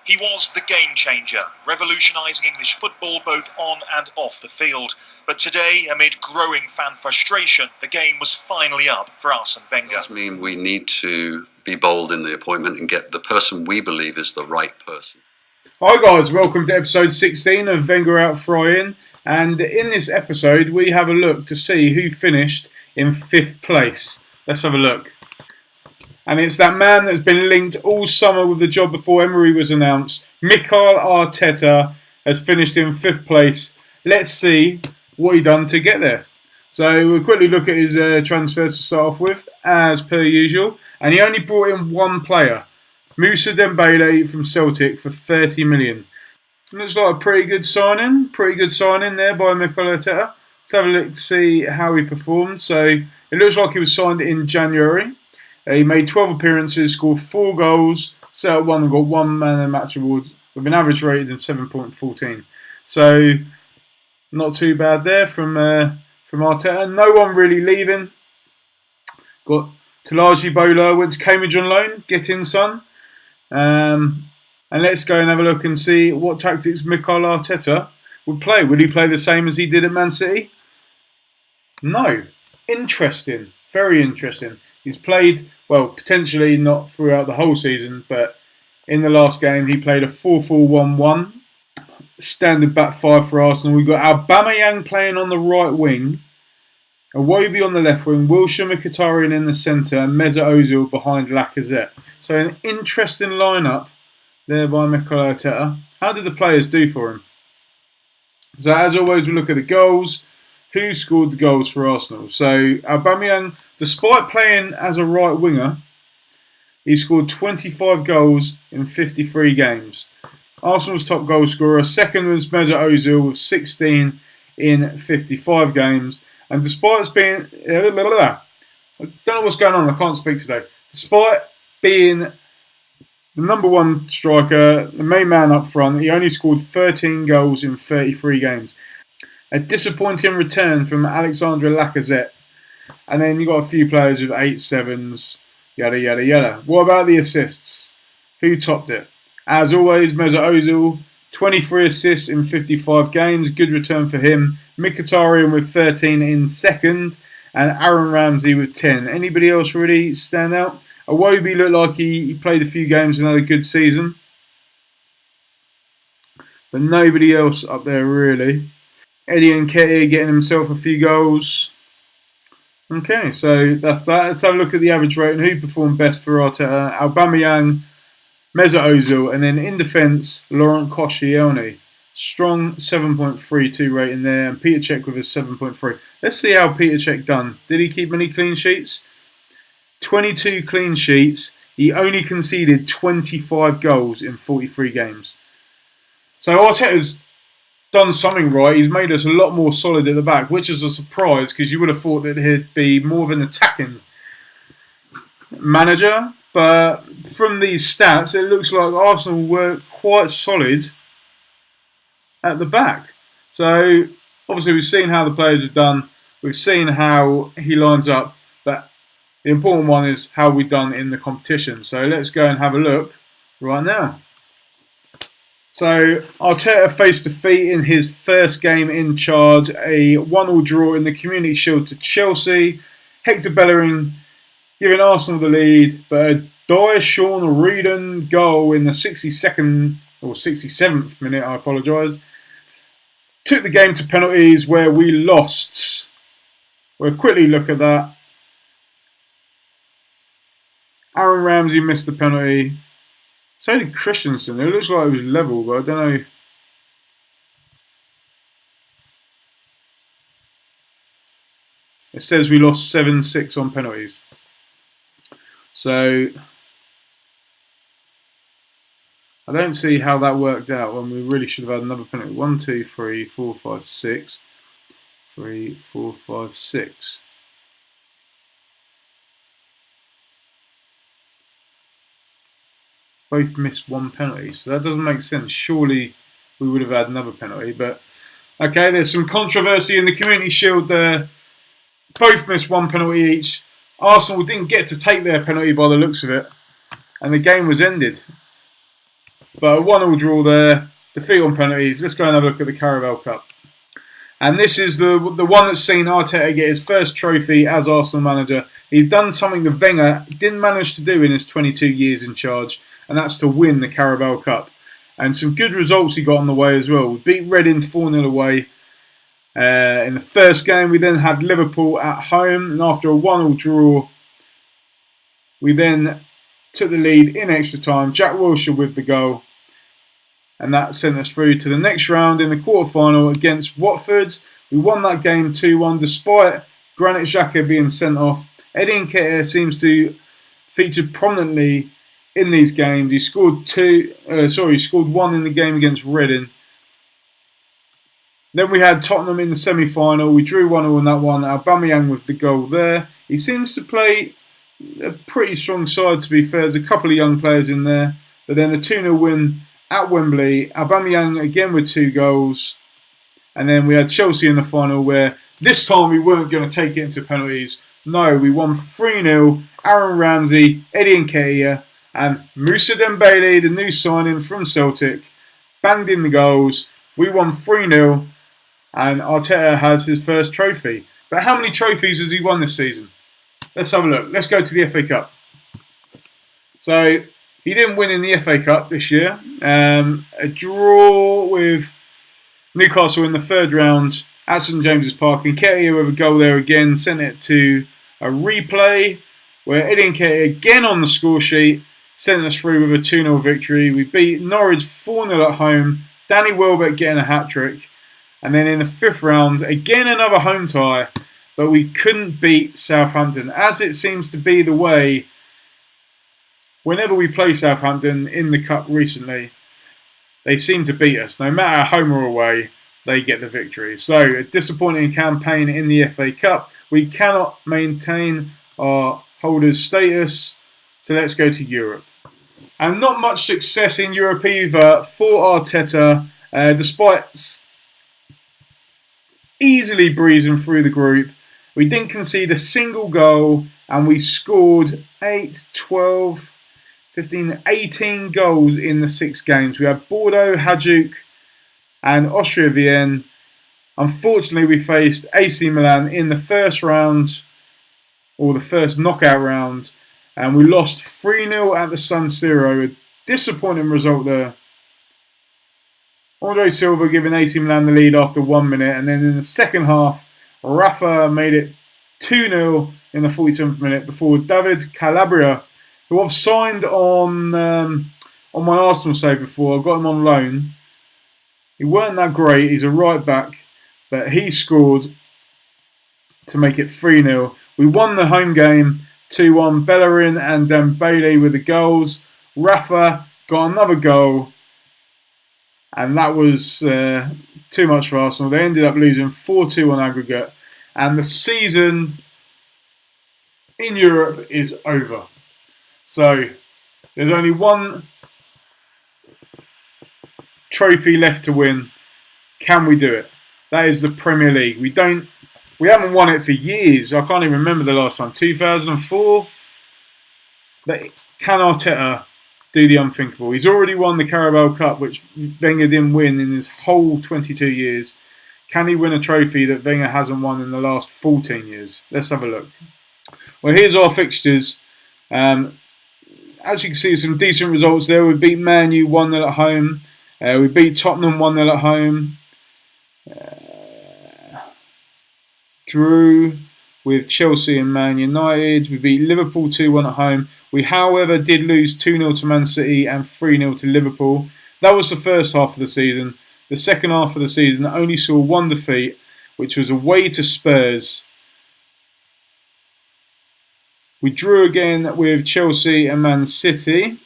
He was the game changer, revolutionising English football both on and off the field. But today, amid growing fan frustration, the game was finally up for Arsene Wenger. It does mean we need to be bold in the appointment and get the person we believe is the right person. Hi guys, welcome to episode 16 of WengerOut FryIn. And in this episode, we have a look to see who finished in 5th place. Let's have a look. And it's that man that's been linked all summer with the job before Emery was announced. Mikel Arteta has finished in 5th place. Let's see what he done to get there. So we'll quickly look at his transfer to start off with, as per usual. And he only brought in one player, Moussa Dembele from Celtic for 30 million. Looks like a pretty good signing there by Mikel Arteta. Let's have a look to see how he performed. So it looks like he was signed in January. He made 12 appearances, scored 4 goals, set up one and got one man of the match award with an average rating of 7.14. So not too bad there from Arteta. No one really leaving. Got Talaji Bola, went to Cambridge on loan. Get in, son. And let's go and have a look and see what tactics Mikel Arteta would play. Would he play the same as he did at Man City? No. Interesting. Very interesting. He's played, well, potentially not throughout the whole season, but in the last game he played a 4-4-1-1. Standard back 5 for Arsenal. We've got Aubameyang playing on the right wing, Iwobi on the left wing, Wilshere Mkhitaryan in the centre, and Mesut Ozil behind Lacazette. So an interesting lineup there by Mikel Arteta. How did the players do for him? So as always, we look at the goals. Who scored the goals for Arsenal? So Aubameyang, despite playing as a right winger, he scored 25 goals in 53 games. Arsenal's top goal scorer. Second was Mesut Ozil with 16 in 55 games. And despite being... I don't know what's going on, I can't speak today. Despite being the number one striker, the main man up front, he only scored 13 goals in 33 games. A disappointing return from Alexandre Lacazette. And then you got a few players with 8-7s, yada yada yada. What about the assists? Who topped it? As always, Mesut Ozil, 23 assists in 55 games. Good return for him. Mkhitaryan with 13 in second. And Aaron Ramsey with 10. Anybody else really stand out? Iwobi looked like he played a few games and had a good season. But nobody else up there really. Eddie Nketiah getting himself a few goals. Okay, so that's that. Let's have a look at the average rating. Who performed best for Arteta? Aubameyang, Mesut Ozil, and then in defence, Laurent Koscielny. Strong 7.32 rating there, and Peter Cech with a 7.3. Let's see how Peter Cech done. Did he keep many clean sheets? 22 clean sheets. He only conceded 25 goals in 43 games. So Arteta's done something right. He's made us a lot more solid at the back, which is a surprise because you would have thought that he'd be more of an attacking manager. But from these stats, it looks like Arsenal were quite solid at the back. So obviously we've seen how the players have done. We've seen how he lines up. But the important one is how we've done in the competition. So let's go and have a look right now. So Arteta faced defeat in his first game in charge, a 1-1 draw in the Community Shield to Chelsea. Hector Bellerin giving Arsenal the lead, but a dire Sean Reedon goal in the 62nd or 67th minute, I apologise, took the game to penalties where we lost. We'll quickly look at that. Aaron Ramsey missed the penalty. So did Christensen. It looks like it was level, but I don't know. It says we lost 7-6 on penalties. So I don't see how that worked out when we really should have had another penalty. 1, 2, 3, 4, 5, 6. 3, 4, 5, 6. Both missed one penalty, so that doesn't make sense. Surely we would have had another penalty, but okay, there's some controversy in the Community Shield there. Both missed one penalty each. Arsenal didn't get to take their penalty by the looks of it, and the game was ended. But a 1-1 draw there, defeat on penalties. Let's go and have a look at the Carabao Cup. And this is the one that's seen Arteta get his first trophy as Arsenal manager. He's done something that Wenger didn't manage to do in his 22 years in charge, and that's to win the Carabao Cup. And some good results he got on the way as well. We beat Reading 4-0 away in the first game. We then had Liverpool at home, and after a 1-1 draw, we then took the lead in extra time. Jack Wilshere with the goal. And that sent us through to the next round in the quarter-final against Watford. We won that game 2-1 despite Granit Xhaka being sent off. Eddie Nketiah seems to feature prominently in these games. He scored one in the game against Reading. Then we had Tottenham in the semi-final. We drew 1-1 in that one. Aubameyang with the goal there. He seems to play a pretty strong side, to be fair. There's a couple of young players in there. But then a 2-0 win at Wembley, Aubameyang again with 2 goals. And then we had Chelsea in the final where this time we weren't going to take it into penalties. No, we won 3-0. Aaron Ramsey, Eddie Nketiah and Moussa Dembele, the new signing from Celtic, banged in the goals. We won 3-0 and Arteta has his first trophy. But how many trophies has he won this season? Let's have a look. Let's go to the FA Cup. So he didn't win in the FA Cup this year. A draw with Newcastle in the third round at St James's Park. Nketiah with a goal there again sent it to a replay where Eddie Nketiah again on the score sheet sent us through with a 2-0 victory. We beat Norwich 4-0 at home. Danny Welbeck getting a hat-trick. And then in the fifth round, again another home tie. But we couldn't beat Southampton, as it seems to be the way whenever we play Southampton in the Cup recently, they seem to beat us. No matter home or away, they get the victory. So, a disappointing campaign in the FA Cup. We cannot maintain our holders' status. So, let's go to Europe. And not much success in Europe either for Arteta, despite easily breezing through the group. We didn't concede a single goal, and we scored 8, 12, 15, 18 goals in the 6 games. We had Bordeaux, Hajduk and Austria Vienna. Unfortunately, we faced AC Milan in the first round, or the first knockout round, and we lost 3-0 at the San Siro. A disappointing result there. Andre Silva giving AC Milan the lead after 1 minute, and then in the second half, Rafa made it 2-0 in the 47th minute before David Calabria, who I've signed on my Arsenal save before. I got him on loan. He weren't that great. He's a right back, but he scored to make it 3-0. We won the home game 2-1. Bellerin and Dembele with the goals. Rafa got another goal, and that was too much for Arsenal. They ended up losing 4-2 on aggregate, and the season in Europe is over. So there's only one trophy left to win. Can we do it? That is the Premier League. We haven't won it for years. I can't even remember the last time. 2004. But can Arteta do the unthinkable? He's already won the Carabao Cup, which Wenger didn't win in his whole 22 years. Can he win a trophy that Wenger hasn't won in the last 14 years? Let's have a look. Well, here's our fixtures. As you can see, some decent results there. We beat Man U 1-0 at home. We beat Tottenham 1-0 at home. Drew with Chelsea and Man United. We beat Liverpool 2-1 at home. We, however, did lose 2-0 to Man City and 3-0 to Liverpool. That was the first half of the season. The second half of the season only saw one defeat, which was away to Spurs. We drew again with Chelsea and Man City.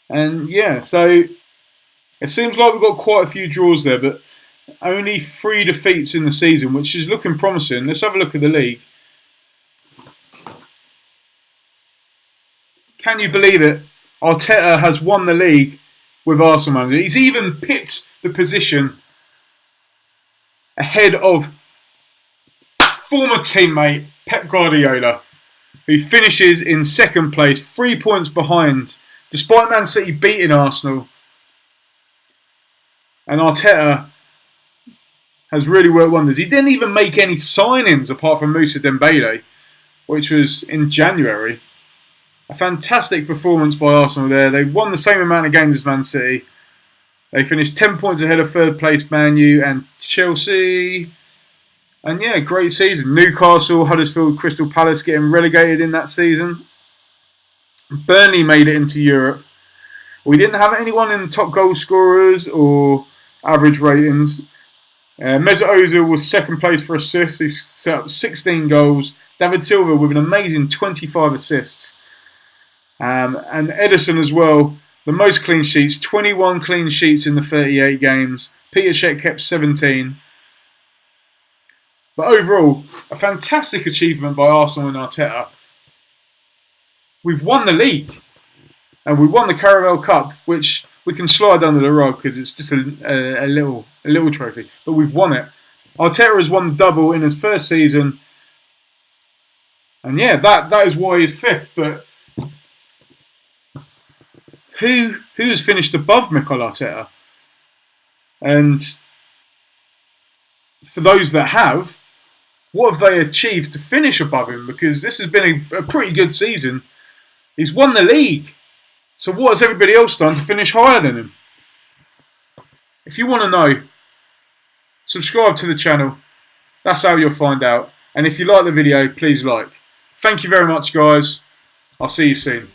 And yeah, so it seems like we've got quite a few draws there, but only 3 defeats in the season, which is looking promising. Let's have a look at the league. Can you believe it? Arteta has won the league with Arsenal manager. He's even picked the position ahead of former teammate Pep Guardiola, who finishes in second place, 3 points behind Despite Man City beating Arsenal, and Arteta has really worked wonders. He didn't even make any signings apart from Moussa Dembele, which was in January. A fantastic performance by Arsenal there. They won the same amount of games as Man City. They finished 10 points ahead of third place Man U and Chelsea. And yeah, great season. Newcastle, Huddersfield, Crystal Palace getting relegated in that season. Burnley made it into Europe. We didn't have anyone in top goal scorers or average ratings. Mesut Ozil was second place for assists. He set up 16 goals. David Silva with an amazing 25 assists. And Ederson as well. The most clean sheets, 21 clean sheets in the 38 games. Peter Cech kept 17. But overall, a fantastic achievement by Arsenal and Arteta. We've won the league. And we won the Carabao Cup, which we can slide under the rug because it's just a little trophy. But we've won it. Arteta has won the double in his first season. And yeah, that is why he's fifth. But who has finished above Mikel Arteta? And for those that have, what have they achieved to finish above him? Because this has been a pretty good season. He's won the league. So what has everybody else done to finish higher than him? If you want to know, subscribe to the channel. That's how you'll find out. And if you like the video, please like. Thank you very much, guys. I'll see you soon.